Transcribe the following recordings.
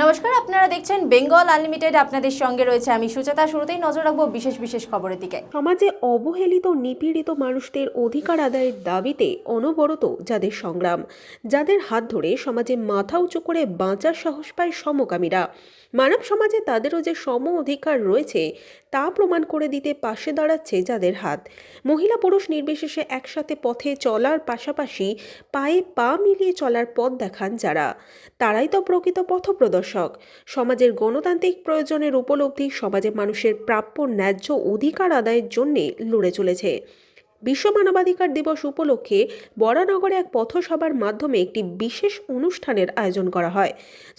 নমস্কার, আপনারা দেখছেন বেঙ্গল আনলিমিটেড। আপনাদের সঙ্গে রয়েছে আমি সুচেতা। শুরুতেই নজর রাখবো বিশেষ বিশেষ খবরের দিকে। সমাজে অবহেলিত নিপীড়িত মানুষদের অধিকার আদায়ের দাবিতে অনবরত যাদের সংগ্রাম, যাদের হাত ধরে সমাজে মাথা উঁচু করে বাঁচার সাহস পায় সমকামীরা, মানব সমাজে তাদেরও যে সম অধিকার রয়েছে তা প্রমাণ করে দিতে পাশে দাঁড়াচ্ছে যাদের হাত। মহিলা পুরুষ নির্বিশেষে একসাথে পথে চলার পাশাপাশি পায়ে পা মিলিয়ে চলার পথ দেখান যারা, তারাই তো প্রকৃত পথপ্রদর্শক। সমাজের গণতান্ত্রিক প্রয়োজনের উপলব্ধি সমাজে মানুষের প্রাপ্য ন্যায্য অধিকার আদায়ের জন্যে লড়ে চলেছে। বিশ্ব মানবাধিকার দিবস উপলক্ষে বরানগরে এক পথসভার মাধ্যমে একটি বিশেষ অনুষ্ঠানের আয়োজন করা হয়।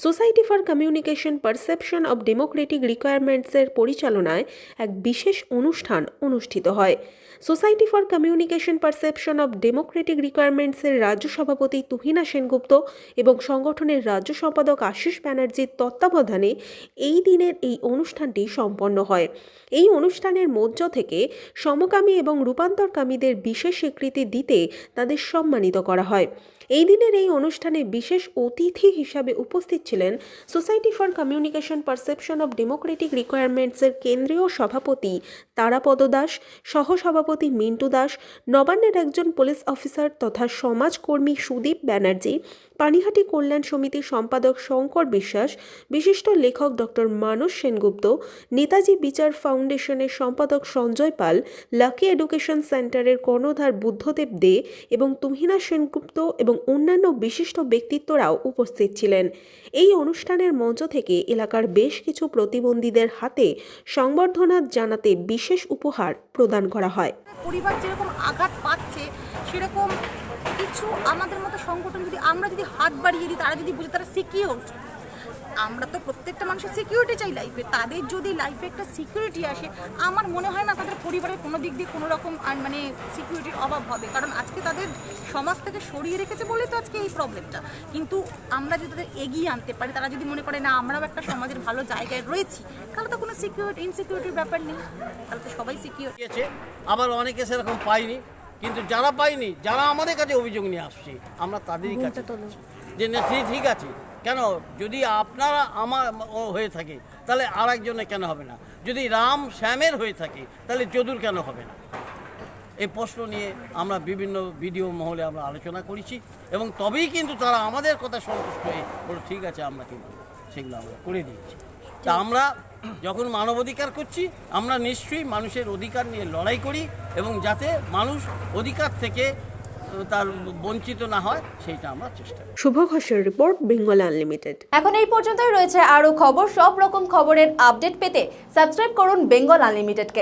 Society for communication perception of democratic রিকোয়ারমেন্টসের পরিচালনায় এক বিশেষ অনুষ্ঠান অনুষ্ঠিত হয়। Society for communication perception of democratic রিকোয়ারমেন্টসের রাজ্য সভাপতি তুহিনা সেনগুপ্ত এবং সংগঠনের রাজ্য সম্পাদক আশিস ব্যানার্জির তত্ত্বাবধানে এই দিনের এই অনুষ্ঠানটি সম্পন্ন হয়। এই অনুষ্ঠানের মধ্য থেকে সমকামী এবং রূপান্তরকামীদের বিশেষ স্বীকৃতি দিতে তাদের সম্মানিত করা হয়। এই দিনের এই অনুষ্ঠানে বিশেষ অতিথি হিসাবে উপস্থিত ছিলেন society for communication perception of democratic রিকোয়ারমেন্টসের কেন্দ্রীয় সভাপতি তারাপদ দাস, সহসভাপতি মিন্টু দাস, নবান্নের একজন পুলিশ অফিসার তথা সমাজকর্মী সুদীপ ব্যানার্জি, পানিহাটি কল্যাণ সমিতির সম্পাদক শঙ্কর বিশ্বাস, বিশিষ্ট লেখক ডক্টর মানস সেনগুপ্ত, নেতাজি বিচার ফাউন্ডেশনের সম্পাদক সঞ্জয় পাল, লাকি এডুকেশন সেন্টারের কর্ণধার বুদ্ধদেব দে এবং তুহিনা সেনগুপ্ত এবং অন্যান্য বিশিষ্ট ব্যক্তিত্বরাও উপস্থিত ছিলেন। এই অনুষ্ঠানের মঞ্চ থেকে এলাকার বেশ কিছু প্রতিবন্ধীদের হাতে সংবর্ধনা জানাতে বিশেষ উপহার প্রদান করা হয়। পরিবার যেরকম আঘাত পাচ্ছে সেরকম কিছু আমাদের মতো সংগঠন আমরা যদি হাত বাড়িয়ে দিই, তারা যদি বুঝে তারা সিকিউর। আমরা তো প্রত্যেকটা মানুষের সিকিউরিটি চাই লাইফে, তাদের যদি লাইফে একটা সিকিউরিটি আসে, আমার মনে হয় না তাদের পরিবারের কোনো দিক দিয়ে কোনো রকম সিকিউরিটির অভাব হবে। কারণ আজকে তাদের সমাজ থেকে সরিয়ে রেখেছে বলেই তো আজকে এই প্রবলেমটা। কিন্তু আমরা যদি তাদের এগিয়ে আনতে পারি, তারা যদি মনে করে না আমরাও একটা সমাজের ভালো জায়গায় রয়েছি, তাহলে তো কোনো ইনসিকিউরিটির ব্যাপার নেই, তাহলে তো সবাই সিকিউর। আবার অনেকে সেরকম পাইনি, কিন্তু যারা পাইনি, যারা আমাদের কাছে অভিযোগ নিয়ে আসছে, আমরা তাদেরই কাছে যে না ঠিক আছে, কেন যদি আপনারা আমার হয়ে থাকে তাহলে আর একজনের কেন হবে না? যদি রাম শ্যামের হয়ে থাকে তাহলে যদুর কেন হবে না? এই প্রশ্ন নিয়ে আমরা বিভিন্ন ভিডিও মহলে আমরা আলোচনা করেছি এবং তবেই কিন্তু তারা আমাদের কথা সন্তুষ্ট হয়ে বলো ঠিক আছে, আমরা কিন্তু সেগুলো আমরা করে দিয়েছি। তা আমরা যখন মানবাধিকার করছি, আমরা নিশ্চয়ই মানুষের অধিকার নিয়ে লড়াই করি এবং যাতে মানুষ অধিকার থেকে তার বঞ্চিত না হয় সেইটা আমরা চেষ্টা করি। শুভ ঘোষের রিপোর্ট, বেঙ্গল আনলিমিটেড। এখন এই পর্যন্তই রয়েছে আরো খবর। সব রকম খবরের আপডেট পেতে সাবস্ক্রাইব করুন বেঙ্গল আনলিমিটেডকে।